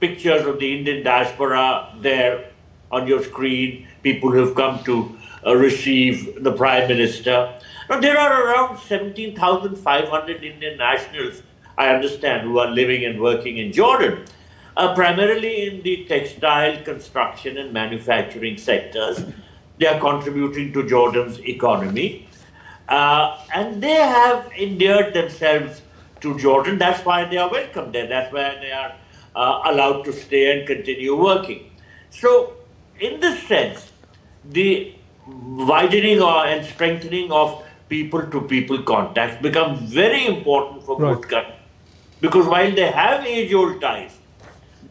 pictures of the Indian diaspora there on your screen, people who have come to receive the Prime Minister. Now, there are around 17,500 Indian nationals, I understand, who are living and working in Jordan, primarily in the textile, construction and manufacturing sectors. They are contributing to Jordan's economy. And they have endeared themselves to Jordan. That's why they are welcome there. That's why they are allowed to stay and continue working. So, in this sense, the widening and strengthening of people-to-people contacts become very important for both countries. Because while they have age-old ties,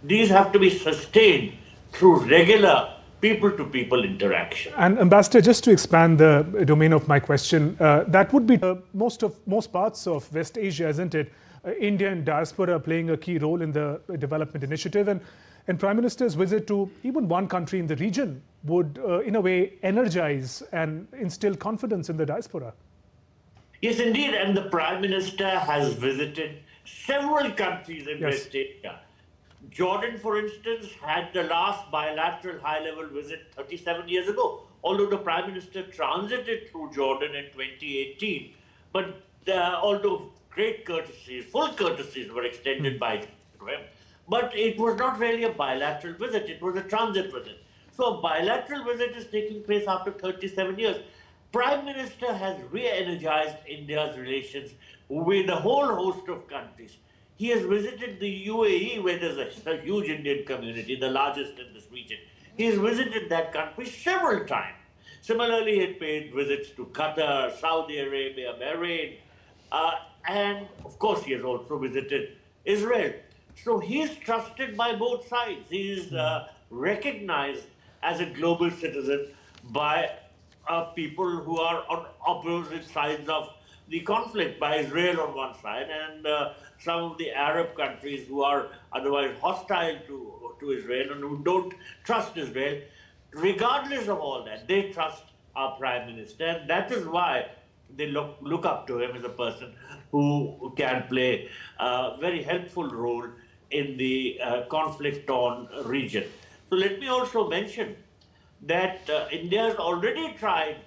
these have to be sustained through regular people-to-people interaction. And Ambassador, just to expand the domain of my question, that would be most parts of West Asia, isn't it? Indian diaspora playing a key role in the development initiative, and Prime Minister's visit to even one country in the region would, in a way, energize and instill confidence in the diaspora. Yes, indeed, and the Prime Minister has visited several countries in West Asia. Jordan, for instance, had the last bilateral high-level visit 37 years ago, although the Prime Minister transited through Jordan in 2018. But although great courtesies, full courtesies were extended by him, but it was not really a bilateral visit, it was a transit visit. So a bilateral visit is taking place after 37 years. Prime Minister has re-energized India's relations with a whole host of countries. He has visited the UAE, where there's a huge Indian community, the largest in this region. He has visited that country several times. Similarly, he had paid visits to Qatar, Saudi Arabia, Bahrain, and of course he has also visited Israel. So he is trusted by both sides. He is recognized as a global citizen by people who are on opposite sides of the conflict, by Israel on one side and some of the Arab countries who are otherwise hostile to Israel and who don't trust Israel. Regardless of all that, they trust our Prime Minister, and that is why they look up to him as a person who can play a very helpful role in the conflict-torn region. So let me also mention that India has already tried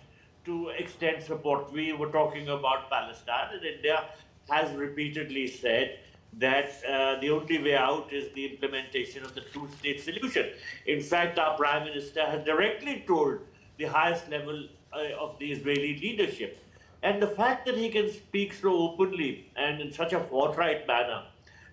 to extend support. We were talking about Palestine, and India has repeatedly said that the only way out is the implementation of the two-state solution. In fact, our Prime Minister has directly told the highest level of the Israeli leadership And the fact that he can speak so openly and in such a forthright manner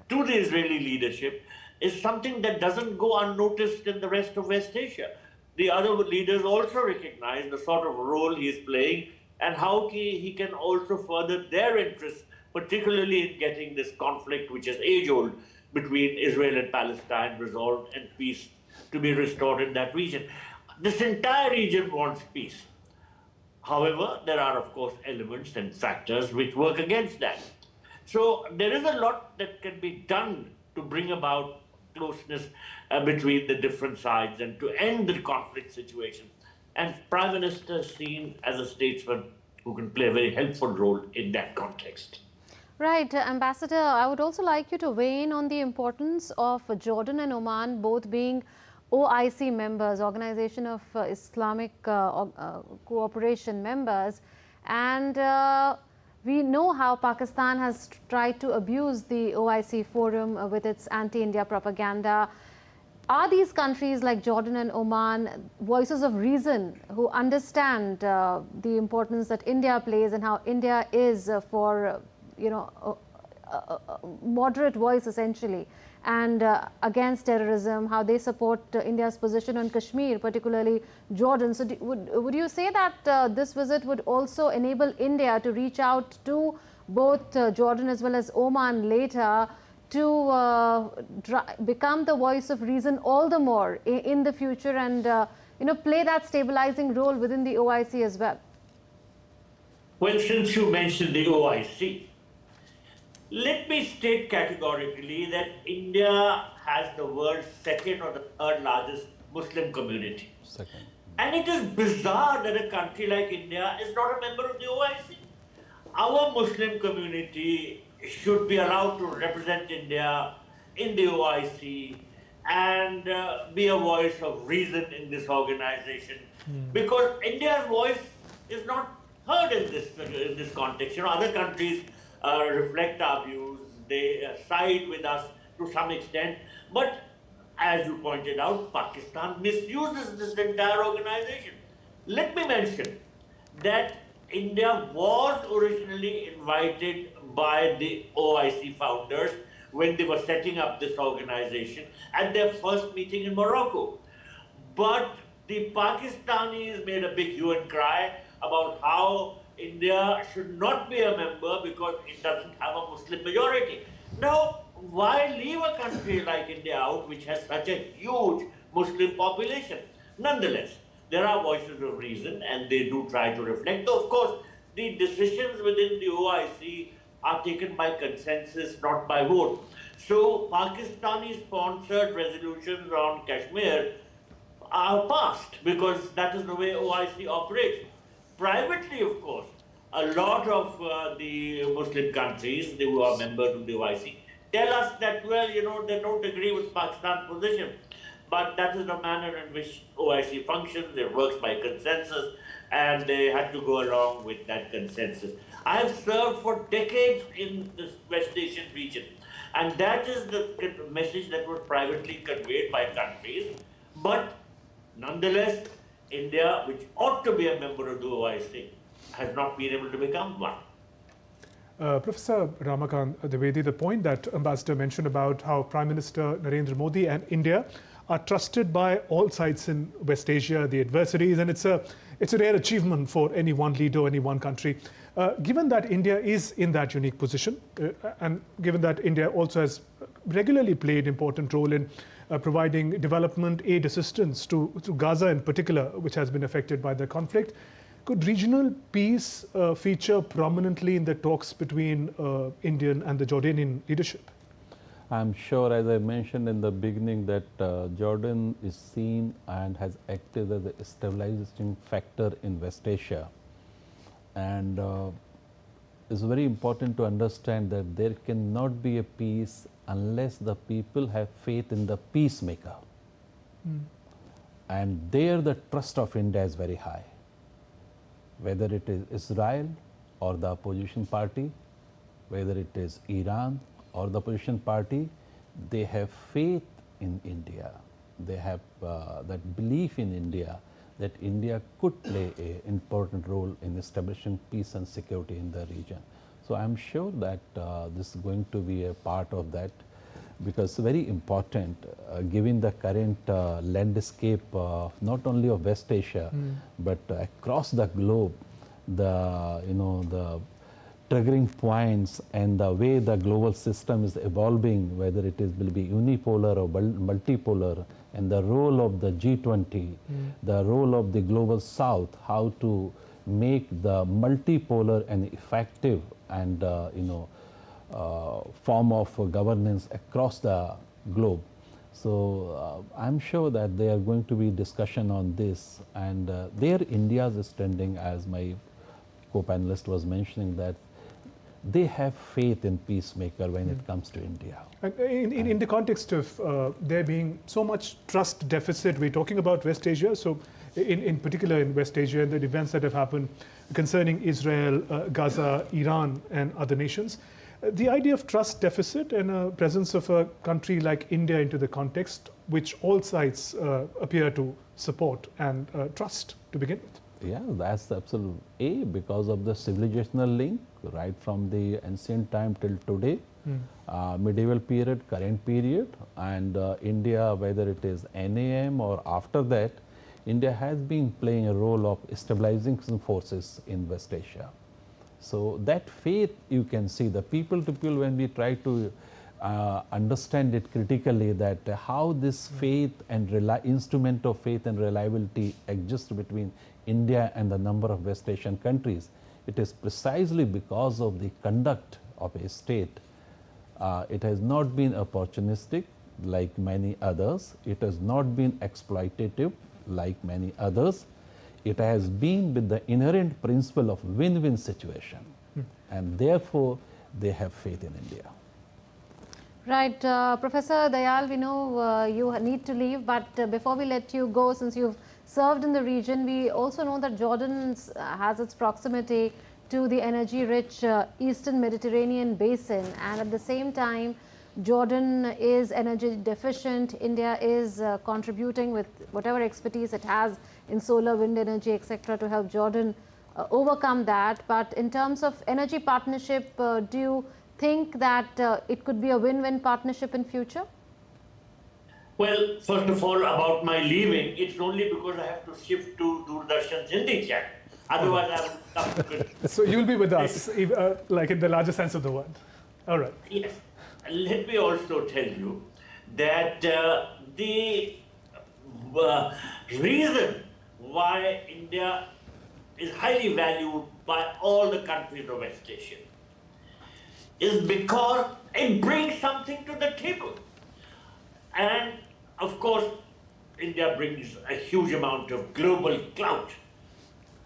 to the Israeli leadership is something that doesn't go unnoticed in the rest of West Asia. The other leaders also recognize the sort of role he is playing and how he can also further their interests, particularly in getting this conflict, which is age-old, between Israel and Palestine resolved and peace to be restored in that region. This entire region wants peace. However, there are, of course, elements and factors which work against that. So there is a lot that can be done to bring about closeness between the different sides and to end the conflict situation. And Prime Minister is seen as a statesman who can play a very helpful role in that context. Right, Ambassador, I would also like you to weigh in on the importance of Jordan and Oman both being OIC members, Organization of Islamic Cooperation members, and we know how Pakistan has tried to abuse the OIC forum with its anti-India propaganda. Are these countries like Jordan and Oman voices of reason who understand the importance that India plays and how India is for a moderate voice essentially and against terrorism, how they support India's position on Kashmir, particularly Jordan? So would you say that this visit would also enable India to reach out to both Jordan as well as Oman later to become the voice of reason all the more in the future and play that stabilizing role within the OIC as well? Well, since you mentioned the OIC, let me state categorically that India has the world's second or the third largest Muslim community. Second. And it is bizarre that a country like India is not a member of the OIC. Our Muslim community should be allowed to represent India in the OIC and be a voice of reason in this organization. Because India's voice is not heard in this context. Other countries reflect our views, they side with us to some extent, but as you pointed out, Pakistan misuses this entire organization. Let me mention that India was originally invited by the OIC founders when they were setting up this organization at their first meeting in Morocco. But the Pakistanis made a big hue and cry about how India should not be a member because it doesn't have a Muslim majority. Now, why leave a country like India out, which has such a huge Muslim population? Nonetheless, there are voices of reason and they do try to reflect. Of course, the decisions within the OIC are taken by consensus, not by vote. So, Pakistani-sponsored resolutions on Kashmir are passed because that is the way OIC operates. Privately, of course, a lot of the Muslim countries, who are members of the OIC, tell us that, well, they don't agree with Pakistan's position. But that is the manner in which OIC functions. It works by consensus, and they had to go along with that consensus. I have served for decades in this West Asian region, and that is the message that was privately conveyed by countries. But nonetheless, India, which ought to be a member of the OIC, has not been able to become one. Professor Ramakant Dwivedi, the point that Ambassador mentioned about how Prime Minister Narendra Modi and India are trusted by all sides in West Asia, the adversaries, and it's a rare achievement for any one leader, any one country. Given that India is in that unique position, and given that India also has regularly played an important role in providing development aid assistance to Gaza in particular, which has been affected by the conflict, could regional peace feature prominently in the talks between Indian and the Jordanian leadership? I'm sure, as I mentioned in the beginning, that Jordan is seen and has acted as a stabilizing factor in West Asia. And it's very important to understand that there cannot be a peace unless the people have faith in the peacemaker. And there the trust of India is very high. Whether it is Israel or the opposition party, whether it is Iran or the opposition party, they have faith in India. They have that belief in India that India could play an important role in establishing peace and security in the region. So I'm sure that this is going to be a part of that, because it's very important given the current landscape not only of West Asia but across the globe, the triggering points and the way the global system is evolving, whether it will be unipolar or multipolar, and the role of the G20, the role of the global south, how to make the multipolar and effective and form of governance across the globe. So I'm sure that there are going to be discussion on this, and there India's standing, as my co-panelist was mentioning, that they have faith in peacemaker when it comes to India. And in the context of there being so much trust deficit, we're talking about West Asia, so in particular in West Asia, the events that have happened concerning Israel, Gaza, Iran and other nations, the idea of trust deficit and a presence of a country like India into the context, which all sides appear to support and trust to begin with. Yeah, that's absolute A, because of the civilizational link right from the ancient time till today, medieval period, current period, and India, whether it is NAM or after that, India has been playing a role of stabilizing some forces in West Asia. So that faith, you can see the people to people, when we try to understand it critically, that how this faith and instrument of faith and reliability exists between India and the number of West Asian countries, it is precisely because of the conduct of a state. It has not been opportunistic like many others. It has not been exploitative like many others. It has been with the inherent principle of win-win situation, and therefore they have faith in India. Right, Professor Dayal, we know you need to leave, but before we let you go, since you've served in the region, we also know that Jordan has its proximity to the energy-rich Eastern Mediterranean basin, and at the same time, Jordan is energy deficient. India is contributing with whatever expertise it has in solar, wind energy, etc., to help Jordan overcome that. But in terms of energy partnership, do you think that it could be a win-win partnership in future? Well, first of all, about my leaving, it's only because I have to shift to Doordarshan's Hindi channel. Otherwise, I would come to So you'll be with us, like in the larger sense of the word. All right. Yes. Let me also tell you that the reason why India is highly valued by all the countries of West Asia is because it brings something to the table. And of course, India brings a huge amount of global clout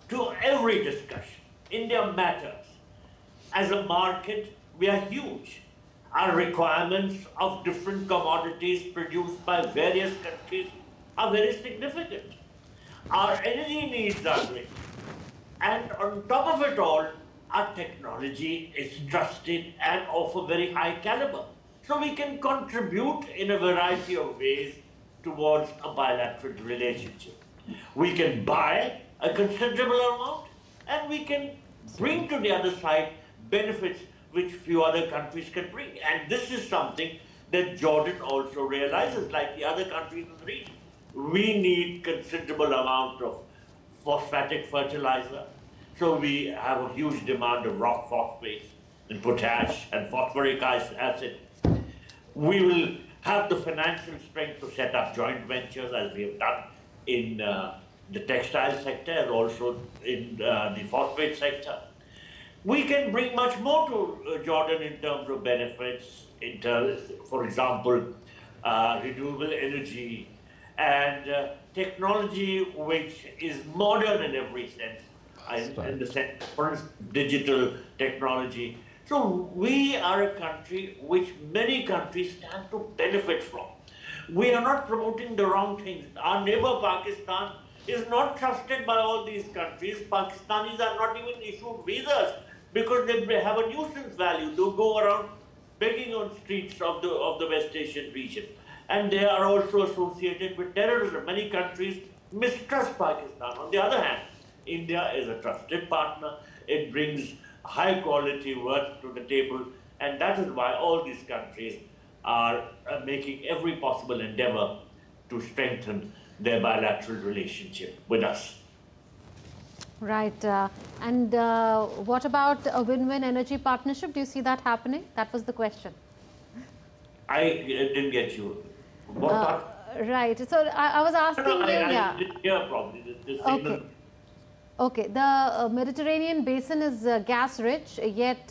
to every discussion. India matters. As a market, we are huge. Our requirements of different commodities produced by various countries are very significant. Our energy needs are great. And on top of it all, our technology is trusted and of a very high caliber. So we can contribute in a variety of ways towards a bilateral relationship. We can buy a considerable amount, and we can bring to the other side benefits which few other countries can bring. And this is something that Jordan also realizes, like the other countries in the region. We need considerable amount of phosphatic fertilizer. So we have a huge demand of rock phosphates and potash and phosphoric acid. We will have the financial strength to set up joint ventures, as we have done in the textile sector and also in the phosphate sector. We can bring much more to Jordan in terms of benefits, for example, renewable energy and technology which is modern in every sense, in the sense, for instance, digital technology. So we are a country which many countries stand to benefit from. We are not promoting the wrong things. Our neighbor Pakistan is not trusted by all these countries. Pakistanis are not even issued visas because they have a nuisance value. They go around begging on streets of the West Asian region. And they are also associated with terrorism. Many countries mistrust Pakistan. On the other hand, India is a trusted partner. It brings high quality work to the table, and that is why all these countries are making every possible endeavor to strengthen their bilateral relationship with us. Right. And what about a win-win energy partnership? Do you see that happening? That was the question. I didn't get you. What part? Right. So I was asking No, you. I didn't hear probably. This signal. Okay. Okay, the Mediterranean basin is gas rich, yet